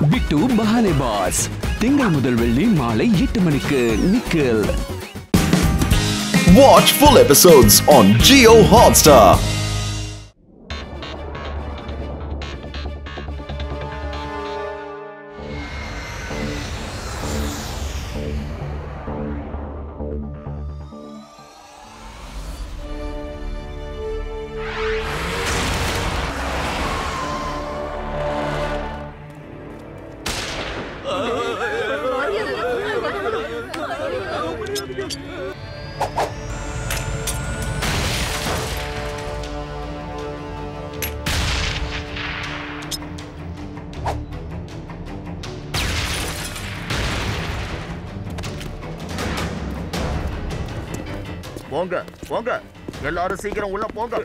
பிட்டு பஹானே pass திங்கள் முதல் வெள்ளி மாலை 8 மணிக்கு Nikhil. Watch full episodes on Jio Hotstar. போங்க போங்க எல்லாரும் சீக்கிரம் உள்ள போங்க.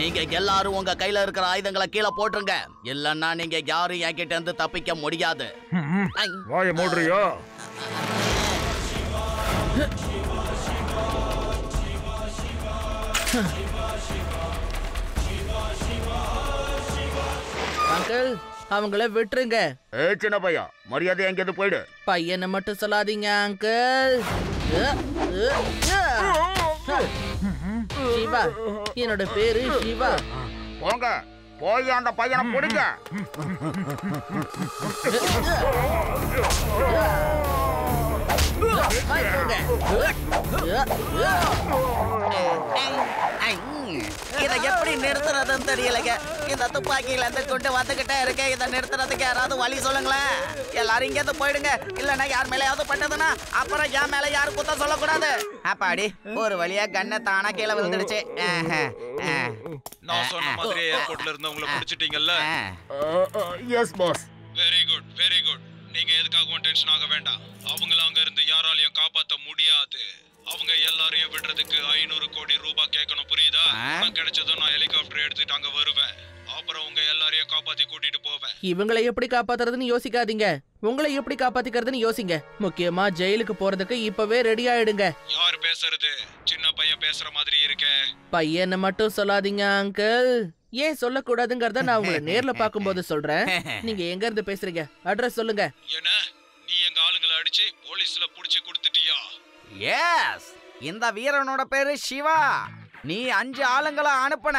நீங்க எல்லாரும் உங்க கையில இருக்கிற ஆயுதங்களை கீழே போட்டுருங்க, இல்லன்னா நீங்க யாரும் என்கிட்ட இருந்து தப்பிக்க முடியாது. வாய மூடுறியா? அங்கிள் அவங்கள விட்டுருங்க. சின்ன பையா, மரியாதை எங்கேயாவது போயிடு. பையனை மட்டும் சொல்லாதீங்க அங்கிள். சிவா, என்னோட பேரு சிவா. போங்க போய் அந்த பையனை பிடிங்க. இதை எப்படி நிறுத்துறதுன்னு தெரியலங்க. இந்த துப்பாக்கியில இருந்து கொண்டு வந்துகிட்டே இருக்க. இதை நிறுத்துறதுக்கு யாராவது வழி சொல்லுங்களேன். எல்லாரும் இங்க போயிடுங்க, இல்லன்னா யார் மேலேயாவது பட்டதுன்னா அப்புறம் என் மேல யாரும் குத்தம் சொல்லக்கூடாது. அப்பாடி ஒரு வழியா கண்ணை தானா கீழே விழுந்துடுச்சு. நான் சொன்ன மாதிரி ஏர்போர்ட்ல இருந்து உங்களை பிடிச்சிட்டீங்கல்ல? Yes boss. Very good very good. நீங்க எதுக்காகவும் டென்ஷன் ஆக வேண்டாம். அவங்கள அங்க இருந்து யாராலையும் காப்பாற்ற முடியாது. அவங்க எல்லாரையும் விடுறதுக்கு 500 கோடி ரூபாய் கேட்கணும், புரியுதா? கிடைச்சதும் நான் ஹெலிகாப்டர் எடுத்துட்டு அங்க வருவேன். அப்புறம் உங்க எல்லாரையும் காப்பாத்தி கூட்டிட்டு போவேன். இவங்களை எப்படி காப்பாத்துறதுன்னு யோசிக்காதீங்க, உங்களை எப்படி காப்பாத்திக்கிறதுன்னு யோசிங்க. முக்கியமா ஜெயிலுக்கு போறதுக்கு இப்பவே ரெடி ஆயிடுங்க. யார் பேசுறது? சின்ன பையன் பேசுற மாதிரி இருக்கே. பையனை மட்டும் சொல்லாதீங்க அங்கிள். ஏன் சொல்லக்கூடாதுங்கறத நான் உங்களை நேர்ல பாக்கும்போது சொல்றேன். நீங்க எங்க இருந்து பேசுறீங்க? அட்ரஸ் சொல்லுங்க. என்ன, நீ எங்க ஆளுங்களை அடிச்சு போலீஸ்ல புடிச்சு கொடுத்துட்டியா? எஸ், இந்த வீரனோட பேரு சிவா. நீ 5 ஆளுங்களை அனுப்புன.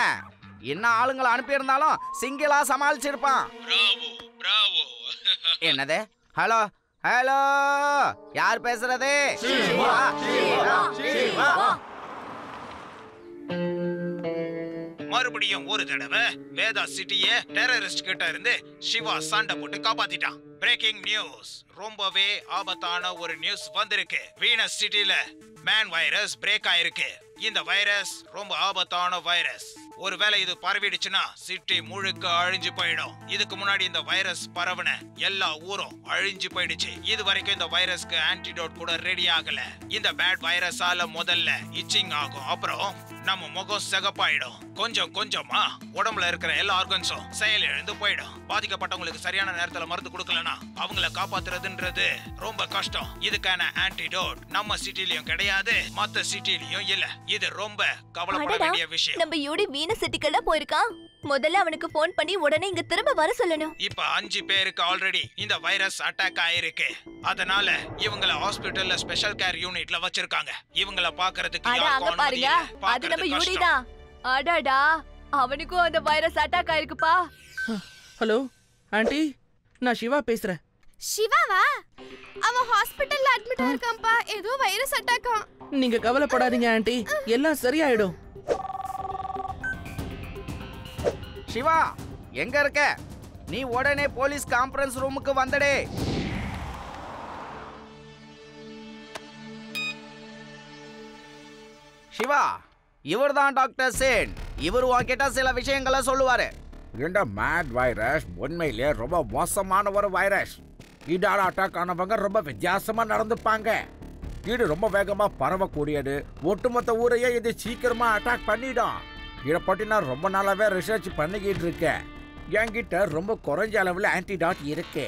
என்ன ஆளுங்களை அனுப்பி இருந்தாலும் சிங்கிளா சமாளிச்சிருப்பான். Bravo bravo. என்னது? ஹலோ ஹலோ, யார் பேசுறது? மறுபடியும் ஒரு தடவை வேதா சிட்டியை டெரரிஸ்ட் கிட்ட இருந்து சிவா சண்டை போட்டு காப்பாத்திட்டான். பிரேக்கிங் நியூஸ், ரொம்பவே ஆபத்தான ஒரு நியூஸ் வந்திருக்கு. வீனஸ் சிட்டில மேன் வைரஸ் பிரேக் ஆயிருக்கு. இந்த வைரஸ் ரொம்ப ஆபத்தான வைரஸ். ஒருவேளை இது பரவிடுச்சுன்னா சிட்டி முழுக்க அழிஞ்சு போயிடும். இதுக்கு முன்னாடி இந்த வைரஸ் பரவன எல்லா ஊரும் அழிஞ்சு போயிடுச்சு. இது வரைக்கும் இந்த வைரஸ்க்கு ஆன்டிடோட் கூட ரெடி ஆகல. இந்த பேட் வைரஸால முதல்ல இச்சிங் ஆகும், அப்புறம் நம்ம முகம் சிகப்பாயிடும். கொஞ்சம் கொஞ்சமா உடம்புல இருக்கிற எல்லா ஆர்கன்ஸும் செயல் இழந்து போயிடும். பாதிக்கப்பட்டவங்களுக்கு சரியான நேரத்துல மருந்து கொடுக்கலனா அவங்கள காப்பாத்துறதுன்றது ரொம்ப கஷ்டம். இதுக்கான ஆன்டிடோட் நம்ம சிட்டிலயும் கிடையாது, மத்த சிட்டிலயும் இல்ல. இது ரொம்ப கவலைப்பட வேண்டிய விஷயம். நம்ம யூடி வீனஸ் சிட்டிக்குள்ள போயிருக்கான். முதல்ல அவனுக்கு போன் பண்ணி உடனே இங்க திரும்ப வர சொல்லணும். இப்ப 5 பேருக்கு ஆல்ரெடி இந்த வைரஸ் அட்டாக் ஆயிருக்கு. அதனால இவங்கள ஹாஸ்பிடல்ல ஸ்பெஷல் கேர் யூனிட்ல வச்சிருக்காங்க. இவங்கள பாக்குறதுக்கு அங்க பாருங்க, அது நம்ம யூடி தான். அடடா, அவனுக்கும் அந்த வைரஸ் அட்டாக் ஆயிருக்குப்பா. ஹலோ ஆண்டி, நான் சிவா பேசுறேன். சிவாவா? அவன் ஹாஸ்பிடல்ல அட்மிட் ஆயிருக்கான்ப்பா. ஏதோ வைரஸ் அட்டாக்கா. நீங்க கவலைப்படாதீங்க ஆண்டி, எல்லாம் சரியாயிடும். சிவா, எங்க இருக்க? நீ உடனே போலீஸ் கான்ஃபரன்ஸ் ரூமுக்கு வந்துடே. சிவா, இவர்தான் டாக்டர் சேன். இவர் உன்கிட்ட சில விஷயங்களை சொல்லுவாரு. இந்த மேட் வைரஸ் உண்மையிலே ரொம்ப மோசமான ஒரு வைரஸ். இதால அட்டாக் ஆனவங்க ரொம்ப வித்தியாசமா நடந்துப்பாங்க. இது ரொம்ப வேகமா பரவக்கூடியது. ஒட்டுமொத்த ஊரையே இது சீக்கிரமா அட்டாக் பண்ணிடும். இதை பற்றி நான் ரொம்ப நாளாவே ரிசர்ச் பண்ணிக்கிட்டு இருக்கேன். என்கிட்ட ரொம்ப குறைஞ்ச அளவில் ஆன்டிடாட் இருக்கு.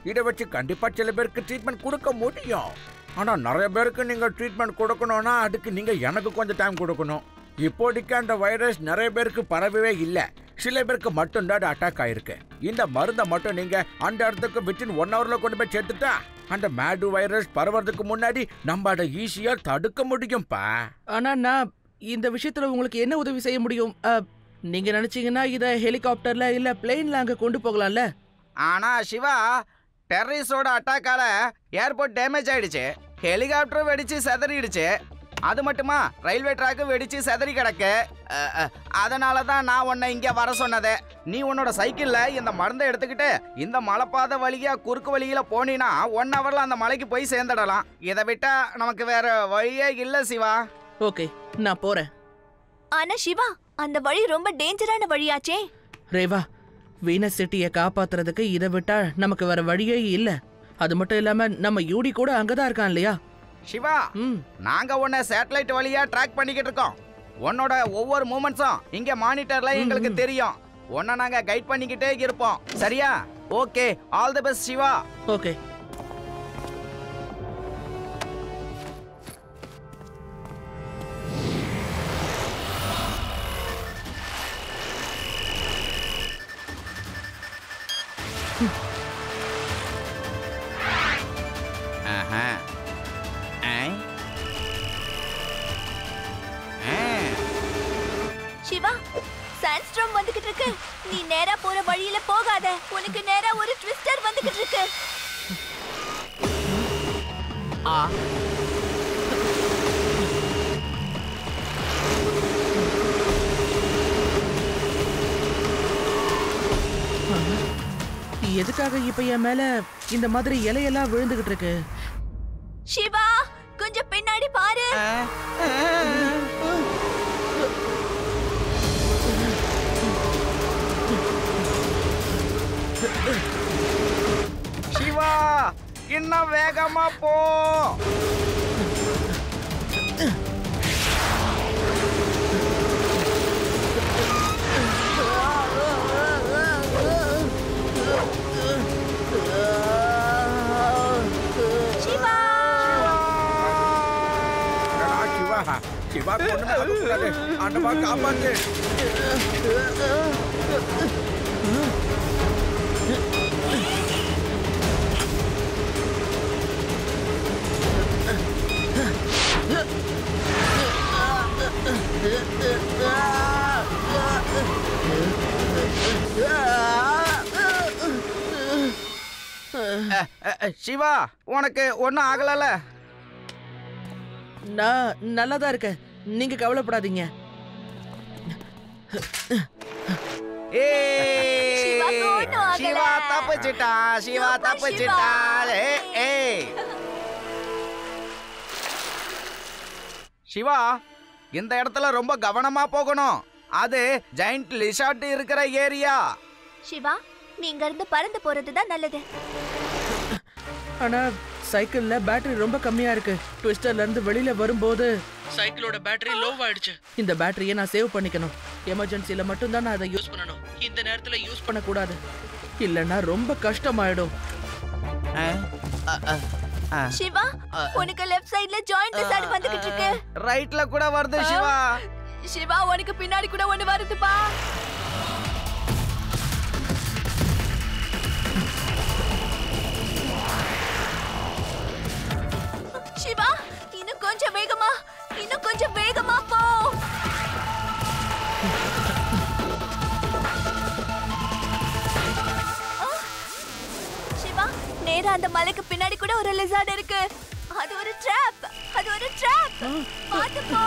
இதை வச்சு கண்டிப்பா சில பேருக்கு ட்ரீட்மெண்ட் கொடுக்க முடியும். ஆனா நிறைய பேருக்கு நீங்க ட்ரீட்மெண்ட் கொடுக்கணும்னா அதுக்கு நீங்க எனக்கு கொஞ்சம் டைம் கொடுக்கணும். இப்போதைக்கு அந்த வைரஸ் நிறைய பேருக்கு பரவவே இல்ல. சில பேருக்கு மட்டும்தான் அட்டாக் ஆயிருக்கு. இந்த மருந்தை மட்டும் நீங்க அந்த இடத்துக்கு வித்தின் 1 hourல கொண்டு போய் சேர்த்துட்டா அந்த மேடு வைரஸ் பரவறதுக்கு முன்னாடி நம்ம அதை ஈஸியா தடுக்க முடியும்பா. ஆனா நான் இந்த விஷயத்துல உங்களுக்கு என்ன உதவி செய்ய முடியும்? நீங்க நினைச்சீங்கன்னா இத ஹெலிகாப்டர்ல இல்ல பிளேன்ல அங்க கொண்டு போகலாம்ல. ஆனா சிவா, டெரரிஸ்டோட அட்டாக்கால ஏர்போர்ட் டேமேஜ் ஆயிடுச்சு, ஹெலிகாப்டரும் வெடிச்சு செதறிடுச்சு. அது மட்டுமா, ரயில்வே ட்ராக்கு வெடிச்சு செதறி கிடக்கு. அதனால தான் நான் உன்னை இங்க வர சொன்னதே. நீ உன்னோட சைக்கிள்ல இந்த மருந்தை எடுத்துக்கிட்டு இந்த மலைப்பாதை வழியா குறுக்கு வழியில போனீனா 1 hourல அந்த மலைக்கு போய் சேர்ந்துடலாம். இதை விட்டா நமக்கு வேற வழியே இல்ல சிவா. ஓகே, நான் போறேன். ஆனா சிவா, அந்த வழி ரொம்ப டேஞ்சரான வழியாச்சே. ரேவா, வீனஸ் சிட்டியை காப்பாத்துறதுக்கு இதை விட்டா நமக்கு வேற வழியே இல்ல. அது மட்டும் இல்லாம நம்ம யூடி கூட அங்கதான் இருக்கான் இல்லையா? சிவா, நாங்க உன்னை சேட்டலைட் வழியா ட்ராக் பண்ணிக்கிட்டு இருக்கோம். உன்னோட ஒவ்வொரு மூமெண்ட்ஸும் இங்க மானிட்டர்ல எங்களுக்கு தெரியும். உன்னை நாங்க கைட் பண்ணிக்கிட்டே இருப்போம், சரியா? Okay, all the best Siva. Okay. Siva, sandstorm வந்துகிட்டு இருக்கு. நீ நேரா போற வழியில போகாத. உனக்கு நேரா ஒரு ட்விஸ்டர் வந்துகிட்டு இருக்கு. எதுக்காக இப்ப என் மேல இந்த மாதிரி இலையெல்லாம் விழுந்துகிட்டு இருக்கு? சிவா, கொஞ்சம் பின்னாடி பாரு. சிவா, இன்னும் வேகமா போ. சிவா, சிவா கொண்டு கூடாது. ஆண்டவா காப்பாத்து. சிவா, உனக்கு ஒன்னும் ஆகலல? நான் நல்லாதான் இருக்கேன், நீங்க கவலைப்படாதீங்க. சிவா தப்பிச்சிட்டா, சிவா தப்பிச்சிட்டா. சிவா, இந்த இடத்துல ரொம்ப கவனமா போகணும். அது ஜெயண்ட் லிசார்ட் இருக்கிற ஏரியா. சிவா, நீங்க இருந்து பறந்து போறதுதான் நல்லது. ஆனா சைக்கிள்ல பேட்டரி ரொம்ப கம்மியா இருக்கு. ட்விஸ்டர்ல இருந்து வெளியில வரும்போது சைக்கிளோட பேட்டரி லோ ஆயிடுச்சு. இந்த பேட்டரியை நான் சேவ் பண்ணிக்கணும். எமர்ஜென்சில மட்டும் தான் நான் அதை யூஸ் பண்ணணும். இந்த நேரத்துல யூஸ் பண்ண கூடாது, இல்லன்னா ரொம்ப கஷ்டமாயிடும். சிவா, உனக்கு லெஃப்ட் சைடுல ஜாயிண்ட் லிசார்ட் வந்துகிட்டு இருக்கு. ரைட்ல கூட வருது சிவா. சிவா, உனக்கு பின்னாடி கூட ஒன்னு வருதுப்பா. சிவா, இன்னும் கொஞ்சம் வேகமா போ. சிவா, நேரா அந்த மலைக்கு பின்னாடி கூட ஒரு லிசார்ட் இருக்கு. அது ஒரு ட்ராப். பாத்து போ.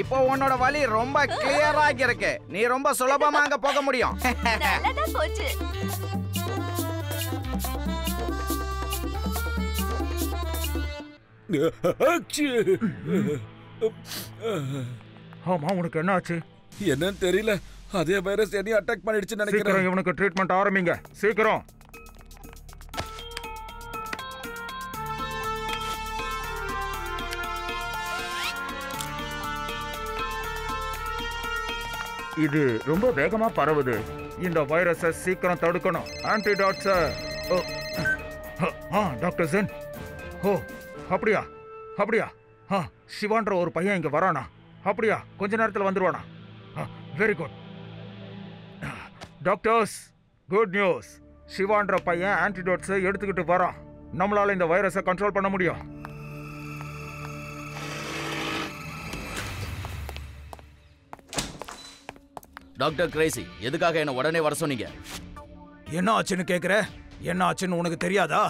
இப்போ உன்னோட வலி ரொம்ப கிளியரா இருக்கு. நீ ரொம்ப சுலபமா அங்க போக முடியும். நல்லதா போச்சு. ஆமா, உனக்கு என்ன ஆச்சு? என்னன்னு தெரியல. அதே வைரஸ் என்னையும் அட்டாக் பண்ணிடுச்சுன்னு சீக்கிரம் நினைக்கிறேன். இவனுக்கு ட்ரீட்மெண்ட் ஆரம்பிங்க, சீக்கிரம். இது ரொம்ப வேகமா பரவுது. இந்த வைரஸை சீக்கிரம் தடுக்கணும். ஆன்டிடாட்ஸை டாக்டர் ஜென். ஓ, அப்படியா அப்படியா? சிவான்ற ஒரு பையன் இங்க வரானா? அப்படியா? கொஞ்ச நேரத்தில் வந்துருவானா? Very good doctors, good news. சிவான்ற பையன் ஆன்டிடோட்ஸை எடுத்துக்கிட்டு வரான். நம்மளால இந்த வைரஸை கண்ட்ரோல் பண்ண முடியும். டாக்டர் கிரேசி, எதுக்காக என்ன உடனே வர சொன்னீங்க? என்ன ஆச்சுன்னு கேக்குற? என்ன ஆச்சுன்னு உனக்கு தெரியாதா?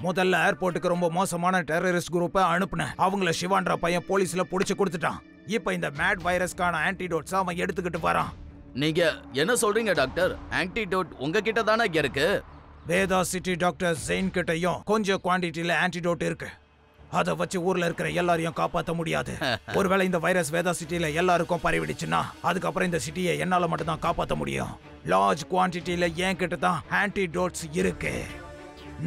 முதல்ல ஏர்போர்ட்டுக்கு ரொம்ப மோசமான டெரரிஸ்ட் குரூப்பை அனுப்புனேன். அவங்கள சிவான்ற பையன் போலீஸ்ல புடிச்சு கொடுத்துட்டான். இப்ப இந்த மேட் வைரஸ்க்கான ஆன்டிடோட்ஸ் அவன் எடுத்துக்கிட்டு வரான். நீங்க என்ன சொல்றீங்க டாக்டர்? ஆன்டிடோட் உங்ககிட்ட தானே இருக்கு? வேதா சிட்டி டாக்டர் ஜெயின் கிட்டயும் கொஞ்சம் குவாண்டிட்டியில ஆன்டிடோட் இருக்கு. அதை வச்சு ஊர்ல இருக்கிற எல்லாரையும் காப்பாற்ற முடியாது. ஒருவேளை இந்த வைரஸ் வேதா சிட்டில எல்லாருக்கும் பரவிடுச்சுன்னா அதுக்கப்புறம் இந்த சிட்டியை என்னால மட்டும் தான் காப்பாற்ற முடியும். லார்ஜ் குவான்டிட்டியில என் கிட்ட தான் ஆன்டிடோட்ஸ் இருக்கு.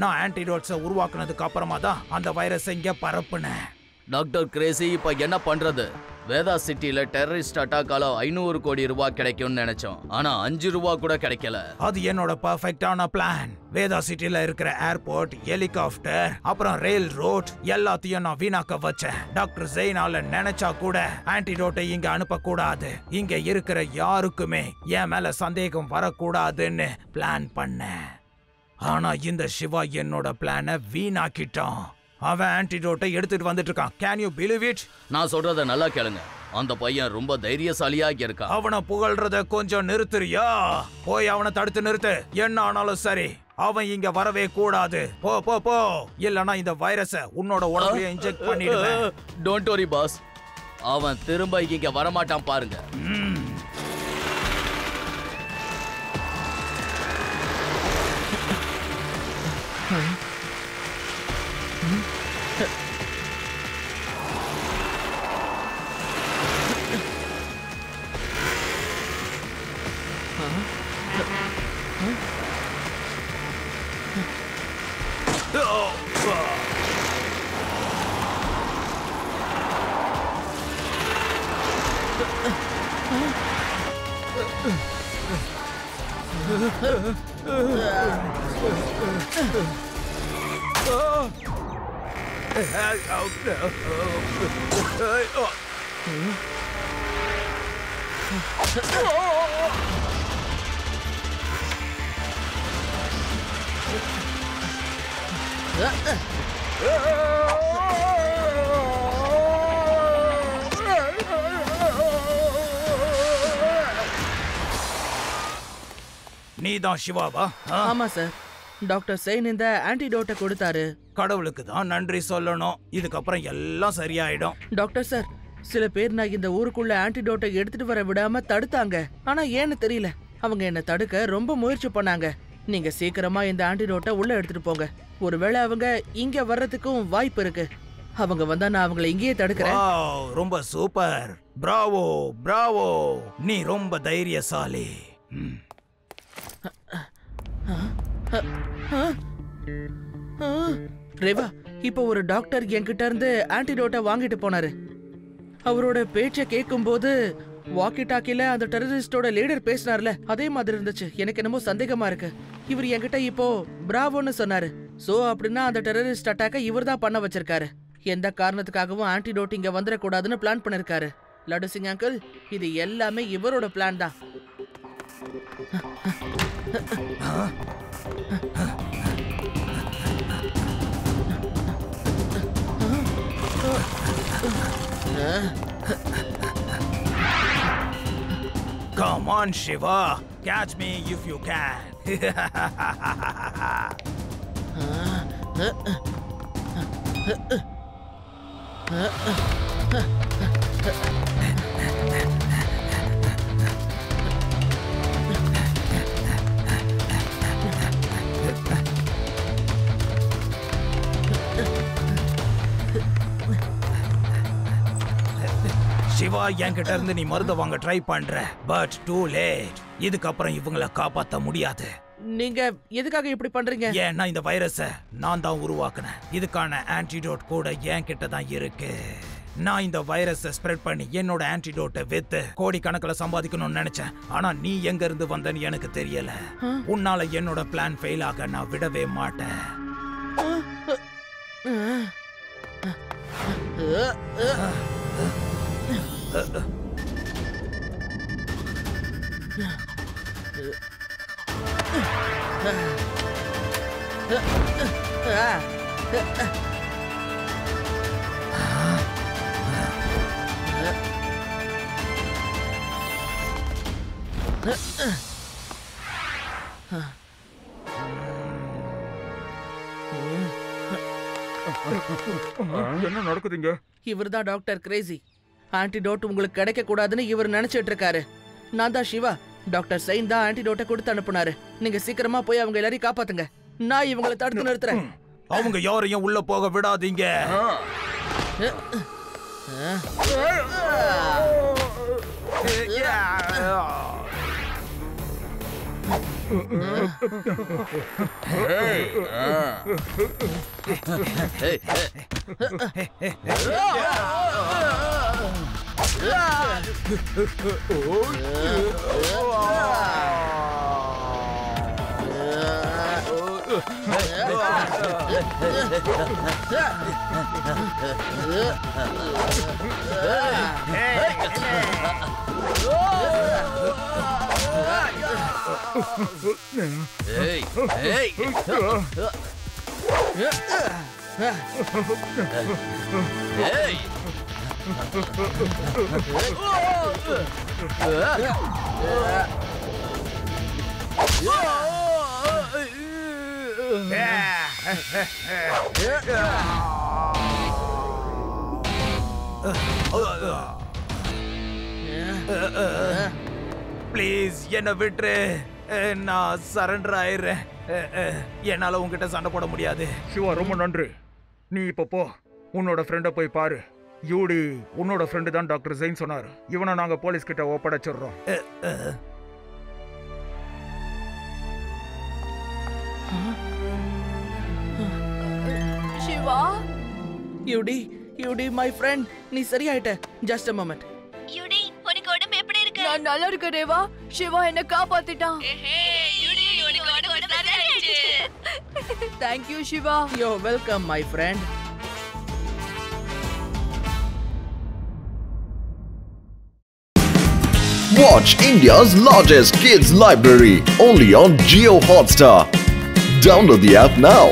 நான் ஆன்டிடோட்ஸை உருவாக்குனதுக்கு அப்புறமா தான் அந்த வைரஸை இங்க பரப்புனேன். டாக்டர் கிரேசி, இப்ப என்ன பண்றது? வேதா சிட்டில டெரரிஸ்ட் அட்டாக்கால 500 கோடி ரூபாய் கிடைக்கும்னு நினைச்சோம். ஆனா 5 ரூபாய் கூட கிடைக்கல. அது என்னோட பர்ஃபெக்டான பிளான். வேதா சிட்டில இருக்கிற ஏர்போர்ட், ஹெலிகாப்டர், அப்புறம் ரயில் ரோட் எல்லாத்தையும் நான் வீணாக்க வச்சேன். டாக்டர் ஜெயினால நினைச்சா கூட ஆன்டிடோட்டை இங்க அனுப்ப கூடாது. இங்க இருக்கிற யாருக்குமே என் மேல சந்தேகம் வரக்கூடாதுன்னு பிளான் பண்ணேன். ஆனா இந்த சிவா என்னோட பிளானை வீணாக்கிட்டான். அவன் ஆன்டிடோட்டை எடுத்துட்டு வந்துட்டு இருக்கான். Can you believe it? நான் சொல்றத நல்லா கேளுங்க. அந்த பையன் ரொம்ப தைரியசாலியா இருக்கான். அவனை புகழ்றத கொஞ்சம் நிறுத்துறியா? போய் அவனை தடுத்து நிறுத்து. என்ன ஆனாலும் சரி, அவன் இங்க வரவே கூடாது. போ போ போ, இல்லனா இந்த வைரஸை உன்னோட உடம்புல இன்ஜெக்ட் பண்ணிடுவேன். டோன்ட் வரி பாஸ், அவன் திரும்ப இங்க வரமாட்டான் பாருங்க. நீதான் சிவாவா? ஆமா சார். டாக்டர் செயின் இந்த ஆன்டிடோட்டை கொடுத்தாரு. கடவுளுக்கு தான் நன்றி சொல்லணும். இதுக்கப்புறம் எல்லாம் சரியாயிடும். டாக்டர் சார், சில பேர் நான் இந்த ஊருக்குள்ள ஆன்டிடோட்டை எடுத்துட்டு வர விடாம தடுத்தாங்க. ஆனா ஏன்னு தெரியல, அவங்க என்ன தடுக்க ரொம்ப முயற்சி பண்ணாங்க. நீங்க சீக்கிரமா இந்த ஆன்டிடோட்டை உள்ள எடுத்துட்டு போங்க. ஒருவேளை அவங்க இங்க வர்றதுக்கும் வாய்ப்பு இருக்கு. அவங்க வந்தா நான் அவங்களை இங்கேயே தடுக்கிறேன். ரொம்ப சூப்பர். பிராவோ பிராவோ, நீ ரொம்ப தைரியசாலி. ரேவா, இப்போ ஒரு டாக்டர் என்கிட்ட இருந்து ஆன்டிடோட்டை வாங்கிட்டு போனாரு. அவரோட பேச்சை கேட்கும் போது வாக்கி டாக்கில அந்த டெரரிஸ்டோட லீடர் பேசினார்ல, அதே மாதிரி இருந்துச்சு. எனக்கு என்னமோ சந்தேகமா இருக்கு. இவர் என்கிட்ட இப்போ பிராவோன்னு சொன்னாரு. சோ அப்படின்னா அந்த டெரரிஸ்ட் அட்டாக்கை இவர் தான் பண்ண வச்சிருக்காரு. எந்த காரணத்துக்காகவும் ஆன்டிடோட் இங்க வந்துடக்கூடாதுன்னு பிளான் பண்ணிருக்காரு. லட்டு சிங் அங்கிள், இது எல்லாமே இவரோட பிளான் தான். Come on, Shiva. Catch me if you can. Siva என்கிட்ட இருந்து நீ மருந்து வாங்க ட்ரை பண்ற, பட் டூ லேட். இதுக்கப்புறம் இவங்கள காப்பாத்த முடியாது. நீங்க எதுக்காக இப்படி பண்றீங்க? ஏன்னா இந்த வைரஸை நான் தான் உருவாக்குனேன். இதுக்கான ஆன்டிடோட் கூட என்கிட்ட தான் இருக்கு. நான் இந்த வைரஸை ஸ்ப்ரெட் பண்ணி என்னோட ஆன்டிடோட்டை வித்து கோடி கணக்கில் சம்பாதிக்கணும்னு நினைச்சேன். ஆனா நீ எங்க இருந்து வந்தன்னு எனக்கு தெரியல. உன்னால என்னோட பிளான் ஃபெயில் ஆக நான் விடவே மாட்டேன். என்ன நடக்குதுங்க? இவர்தான் டாக்டர் கிரேசி. ஆன்டிடோட் உங்களுக்கு கிடைக்க கூடாதுன்னு இவர் நினைச்சிட்டு இருக்காரு. நான் தான் சிவா. டாக்டர் சைன் தான் ஆன்டிடோட்டை கொடுத்து அனுப்புனாரு. நீங்க சீக்கிரமா போய் அவங்க எல்லாரையும் காப்பாத்துங்க. நான் இவங்களை தடுத்து நிறுத்துறேன். அவங்க யாரையும் உள்ள போக விடாதீங்க. ப்ளீஸ் என்ன விட்டுரு. நான் சரண்டர் ஆயிடுறேன். என்னால உங்ககிட்ட சண்டை போட முடியாது. சிவா ரொம்ப நன்றி. நீ இப்ப போ, உன்னோட ஃப்ரெண்டை போய் பாரு. யூடி உன்னோட ஃப்ரெண்டு தான் டாக்டர் ஜெயின் சொன்னார். இவனை நாங்க போலீஸ் கிட்ட ஒப்படைச்சிடுறோம். சிவா, யூடி மை ஃப்ரெண்ட், நீ சரியாயிட்ட. Just a moment. யூடி, உனக்கு உடம்பு எப்படி இருக்கு? நான் நல்லா இருக்கேன் ரேவா. சிவா என்ன காப்பாத்திட்டான். யூடி, உனக்கு உடம்பு சரியாயிடுச்சு. Thank you Siva. You're welcome my friend. Watch India's largest kids library only on Jio Hotstar. Download the app now.